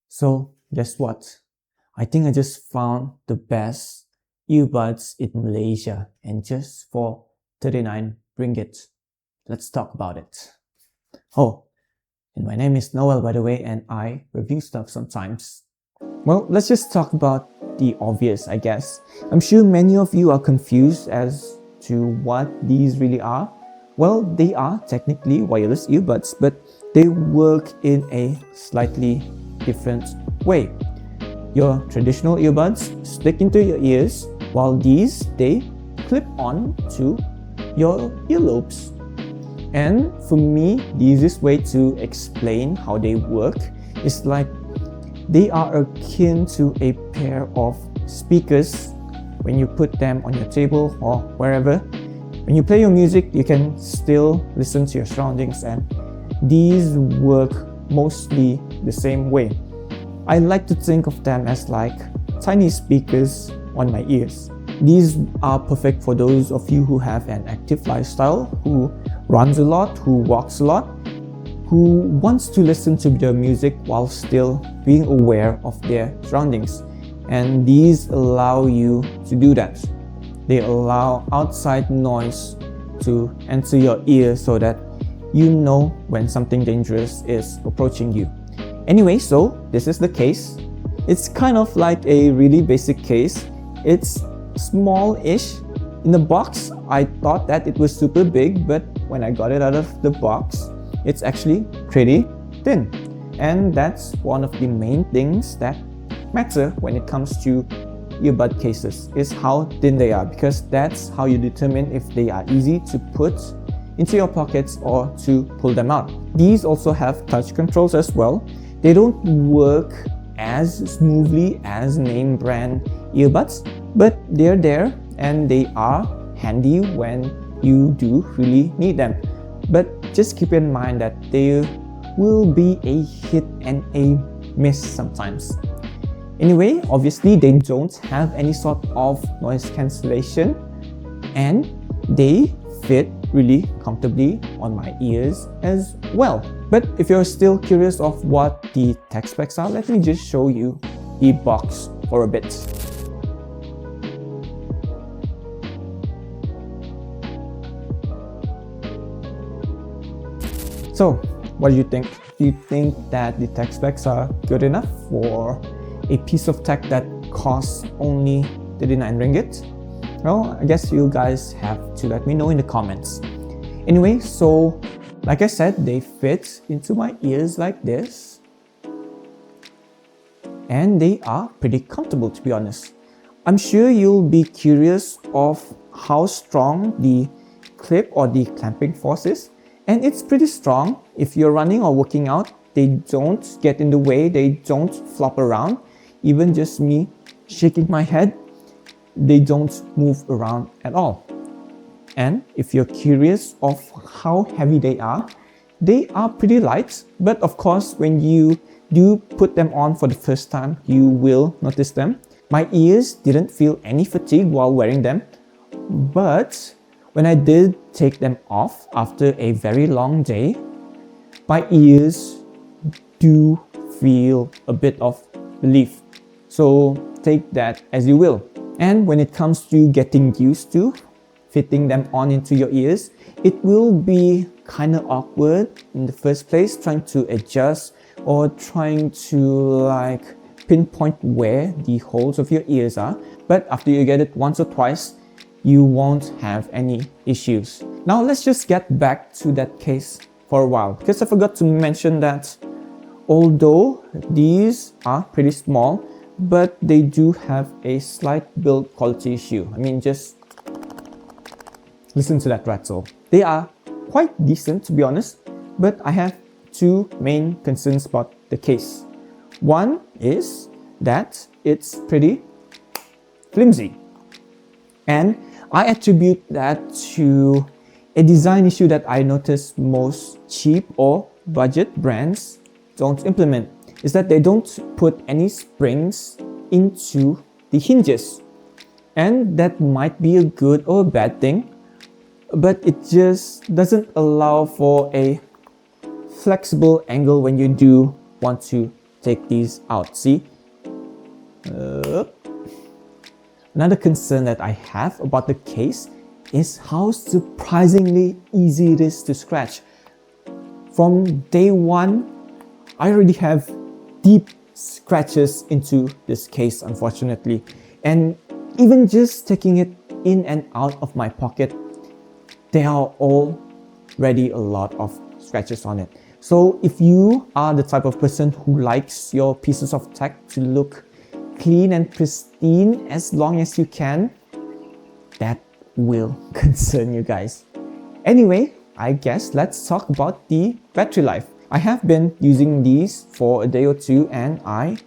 So guess what? I think I just found the best earbuds in Malaysia, and just for 39 ringgit. Let's talk about it. Oh, and my name is Noel, by the way, and I review stuff sometimes. Well, let's just talk about the obvious, I guess. I'm sure many of you are confused as to what these really are. Well, they are technically wireless earbuds, but they work in a slightly different way. Your traditional earbuds stick into your ears, while these, they clip on to your earlobes. And for me, the easiest way to explain how they work is like they are akin to a pair of speakers when you put them on your table or wherever. When you play your music, you can still listen to your surroundings, and these work mostly the same way. I like to think of them as like tiny speakers on my ears. These are perfect for those of you who have an active lifestyle, who runs a lot, who walks a lot, who wants to listen to their music while still being aware of their surroundings. And these allow you to do that. They allow outside noise to enter your ear so that you know when something dangerous is approaching you. Anyway, so this is the case. It's kind of like a really basic case. It's small-ish. In the box, I thought that it was super big, but when I got it out of the box, it's actually pretty thin. And that's one of the main things that matter when it comes to earbud cases, is how thin they are, because that's how you determine if they are easy to put into your pockets or to pull them out. These also have touch controls as well. They don't work as smoothly as name brand earbuds, but they're there and they are handy when you do really need them. But just keep in mind that there will be a hit and a miss sometimes. Anyway, obviously they don't have any sort of noise cancellation, and they fit really comfortably on my ears as well. But if you're still curious of what the tech specs are, let me just show you the box for a bit. So, what do you think? Do you think that the tech specs are good enough for a piece of tech that costs only 39 ringgit? Well, I guess you guys have to let me know in the comments. Anyway, so like I said, they fit into my ears like this. And they are pretty comfortable, to be honest. I'm sure you'll be curious of how strong the clip or the clamping force is. And it's pretty strong. If you're running or working out, they don't get in the way, they don't flop around. Even just me shaking my head, they don't move around at all. And if you're curious of how heavy they are pretty light. But of course, when you do put them on for the first time, you will notice them. My ears didn't feel any fatigue while wearing them, but when I did take them off after a very long day, my ears do feel a bit of relief. So take that as you will. And when it comes to getting used to fitting them on into your ears, it will be kind of awkward in the first place, trying to adjust or trying to like pinpoint where the holes of your ears are. But after you get it once or twice, you won't have any issues. Now let's just get back to that case for a while, because I forgot to mention that although these are pretty small, but they do have a slight build quality issue. I mean, just listen to that rattle. They are quite decent, to be honest, but I have two main concerns about the case. One is that it's pretty flimsy, and I attribute that to a design issue that I noticed most cheap or budget brands don't implement, is that they don't put any springs into the hinges. And that might be a good or a bad thing, but it just doesn't allow for a flexible angle when you do want to take these out. See? Another concern that I have about the case is how surprisingly easy it is to scratch. From day one, I already have deep scratches into this case, unfortunately. And even just taking it in and out of my pocket, there are already a lot of scratches on it. So if you are the type of person who likes your pieces of tech to look clean and pristine as long as you can, that will concern you guys. Anyway, I guess let's talk about the battery life. I have been using these for a day or two and I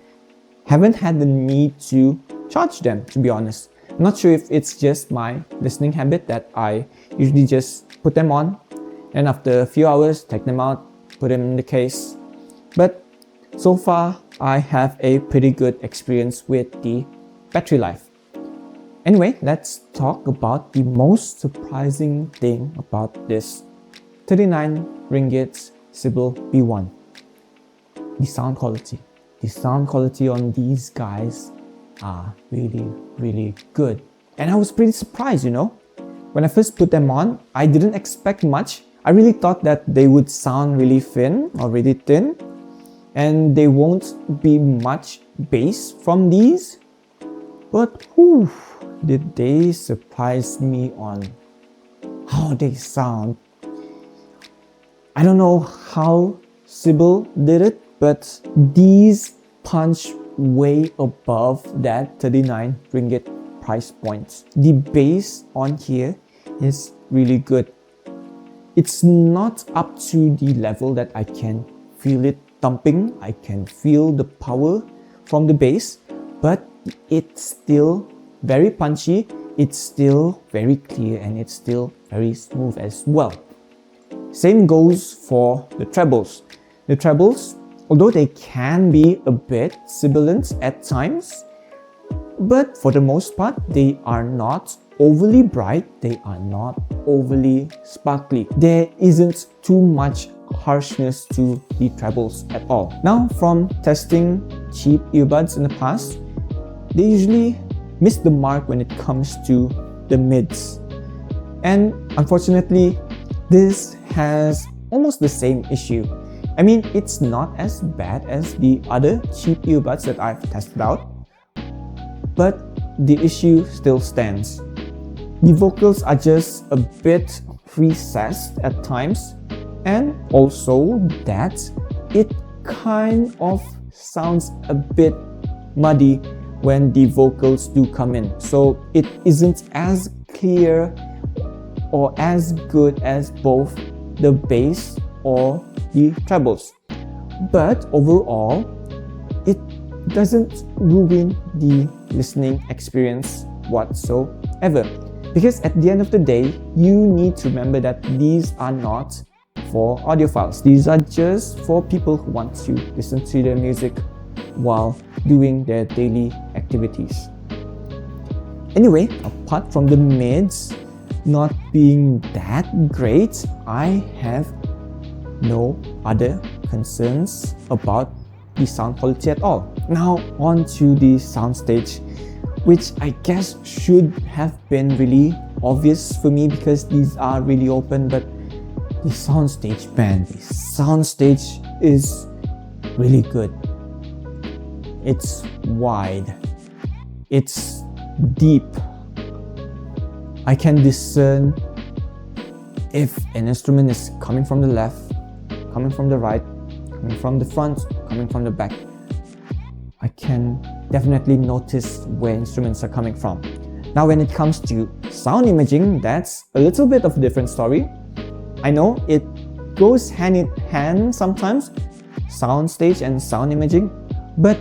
haven't had the need to charge them, to be honest. I'm not sure if it's just my listening habit that I usually just put them on and after a few hours take them out, put them in the case. But so far, I have a pretty good experience with the battery life. Anyway, let's talk about the most surprising thing about this 39 ringgit Sibyl B1. The sound quality. The sound quality on these guys are really good. And I was pretty surprised, you know. When I first put them on, I didn't expect much. I really thought that they would sound really thin or really thin. And they won't be much bass from these. But whew, did they surprise me on how they sound. I don't know how Sibyl did it, but these punch way above that 39 ringgit price point. The bass on here is really good. It's not up to the level that I can feel it thumping. I can feel the power from the bass, but it's still very punchy, it's still very clear, and it's still very smooth as well. Same goes for the trebles. The trebles, although they can be a bit sibilant at times, but for the most part, they are not overly bright, they are not overly sparkly. There isn't too much harshness to the trebles at all. Now, from testing cheap earbuds in the past, they usually miss the mark when it comes to the mids. And unfortunately, this has almost the same issue. I mean, it's not as bad as the other cheap earbuds that I've tested out, but the issue still stands. The vocals are just a bit recessed at times, and also that it kind of sounds a bit muddy when the vocals do come in. So it isn't as clear or as good as both the bass or the trebles. But overall, it doesn't ruin the listening experience whatsoever. Because at the end of the day, you need to remember that these are not for audiophiles. These are just for people who want to listen to their music while doing their daily activities. Anyway, apart from the mids not being that great, I have no other concerns about the sound quality at all. Now on to the soundstage, which I guess should have been really obvious for me because these are really open, but the soundstage, man, the soundstage is really good. It's wide, it's deep. I can discern if an instrument is coming from the left, coming from the right, coming from the front, coming from the back. I can definitely notice where instruments are coming from. Now when it comes to sound imaging, that's a little bit of a different story. I know it goes hand in hand sometimes, soundstage and sound imaging, but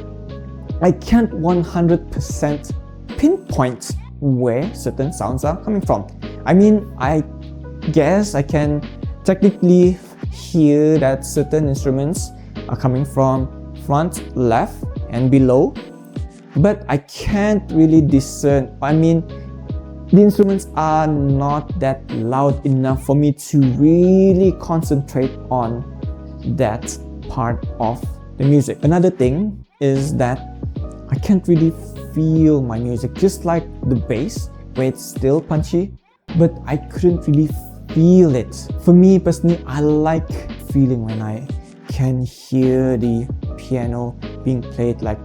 I can't 100% pinpoint where certain sounds are coming from. I mean, I guess I can technically hear that certain instruments are coming from front, left, and below, but I can't really discern. I mean, the instruments are not that loud enough for me to really concentrate on that part of the music. Another thing is that I can't really feel my music, just like the bass, where it's still punchy, but I couldn't really feel it. For me personally, I like feeling when I can hear the piano being played, like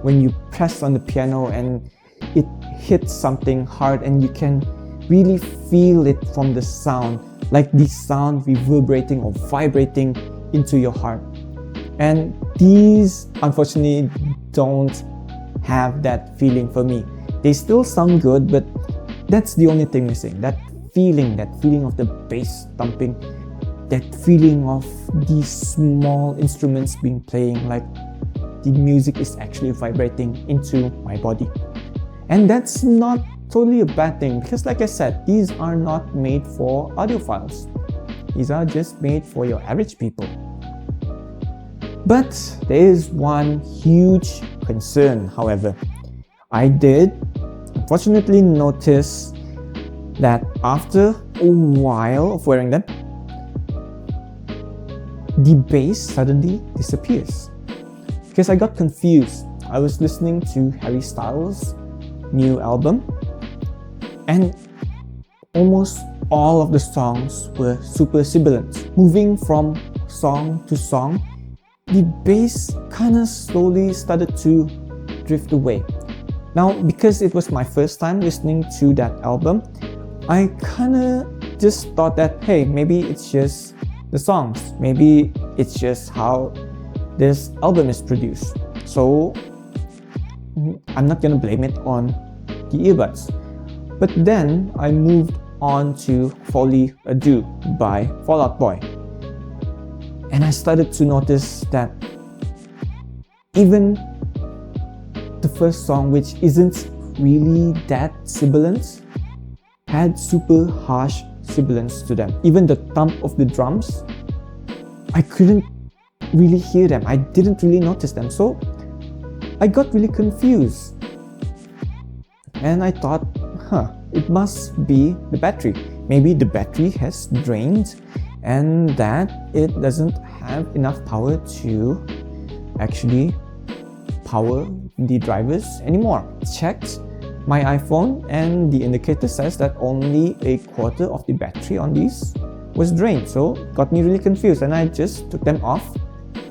when you press on the piano and it hits something hard and you can really feel it from the sound, like the sound reverberating or vibrating into your heart. And these unfortunately don't have that feeling for me. They still sound good, but that's the only thing missing. That feeling of the bass thumping, that feeling of these small instruments being playing, like the music is actually vibrating into my body. And that's not totally a bad thing, because like I said, these are not made for audiophiles. These are just made for your average people. But there is one huge concern, however. I did unfortunately notice that after a while of wearing them, the bass suddenly disappears. Because I got confused. I was listening to Harry Styles' new album, and almost all of the songs were super sibilant. Moving from song to song, the bass kind of slowly started to drift away. Now, because it was my first time listening to that album, I kind of just thought that, hey, maybe it's just the songs. Maybe it's just how this album is produced. So I'm not gonna blame it on the earbuds. But then I moved on to Folly Ado by Fall Out Boy. And I started to notice that even the first song, which isn't really that sibilant, had super harsh sibilance to them. Even the thump of the drums, I couldn't really hear them. I didn't really notice them. So I got really confused. And I thought, it must be the battery. Maybe the battery has drained and that it doesn't have enough power to actually power the drivers anymore. Checked my iPhone and the indicator says that only a quarter of the battery on these was drained. So it got me really confused, and I just took them off,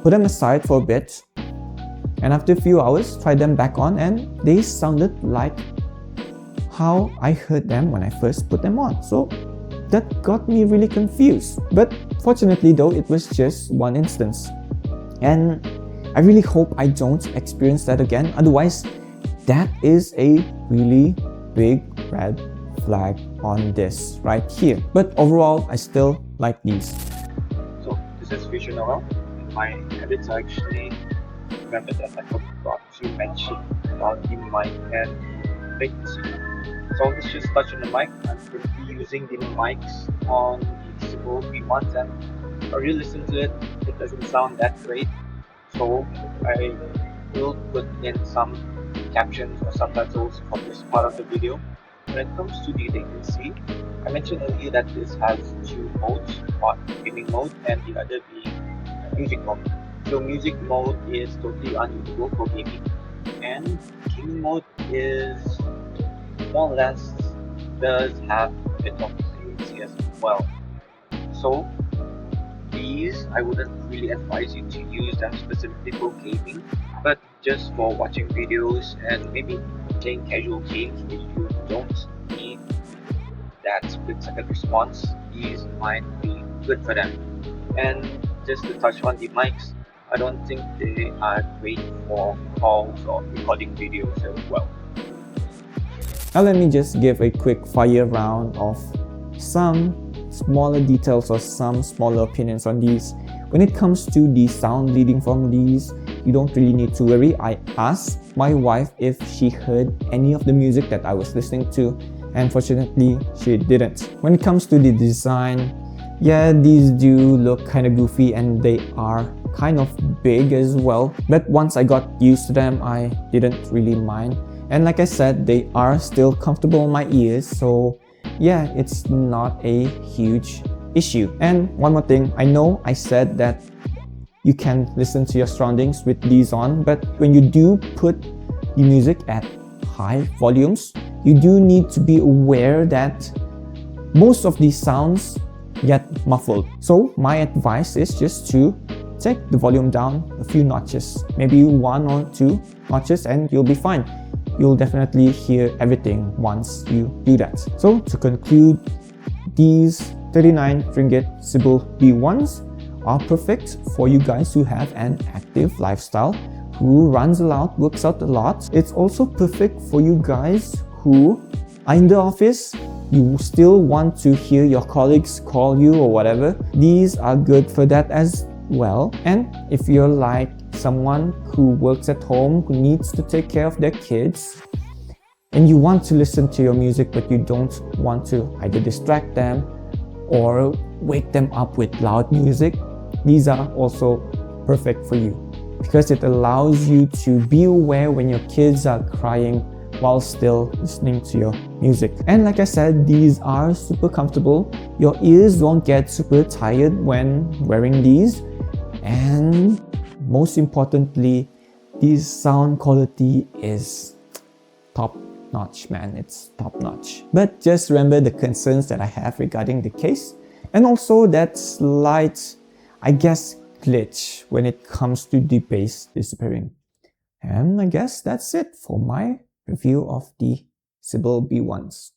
put them aside for a bit, and after a few hours tried them back on, and they sounded like how I heard them when I first put them on. So that got me really confused. But fortunately though, it was just one instance, and I really hope I don't experience that again. Otherwise, that is a really big red flag on this right here. But overall, I still like these. So this is Future Noel. My edits are actually, remember that I forgot to mention about the mic and frequency. So let's just touch on the mic. I'm currently using the mics on the Sibyl 3 months, and I really listen to it. It doesn't sound that great. So I will put in some captions or subtitles for this part of the video. When it comes to the latency, I mentioned earlier that this has two modes, one gaming mode and the other being music mode. So music mode is totally unusable for gaming, and gaming mode is more or less does have a bit of latency as well. So these, I wouldn't really advise you to use them specifically for gaming, but just for watching videos and maybe playing casual games where you don't need that split-second response, these might be good for them. And just to touch on the mics, I don't think they are great for calls or recording videos as well. Now let me just give a quick fire round of some smaller details or some smaller opinions on these. When it comes to the sound leading from these, you don't really need to worry. I asked my wife if she heard any of the music that I was listening to, and fortunately she didn't. When it comes to the design, yeah, these do look kind of goofy and they are kind of big as well, but once I got used to them, I didn't really mind. And like I said, they are still comfortable in my ears, so yeah, it's not a huge issue. And one more thing, I know I said that you can listen to your surroundings with these on, but when you do put the music at high volumes, you do need to be aware that most of these sounds get muffled. So my advice is just to take the volume down a few notches, maybe 1 or 2 notches, and you'll be fine. You'll definitely hear everything once you do that. So to conclude, these 39 ringgit Sibyl B1s are perfect for you guys who have an active lifestyle, who runs a lot, works out a lot. It's also perfect for you guys who are in the office, you still want to hear your colleagues call you or whatever. These are good for that as well. And if you're like someone who works at home, who needs to take care of their kids, and you want to listen to your music but you don't want to either distract them or wake them up with loud music, these are also perfect for you because it allows you to be aware when your kids are crying while still listening to your music. And like I said, these are super comfortable. Your ears won't get super tired when wearing these. And most importantly, this sound quality is top notch, man. It's top notch. But just remember the concerns that I have regarding the case, and also that slight, I guess, glitch when it comes to the bass disappearing. And I guess that's it for my review of the Sibyl B1s.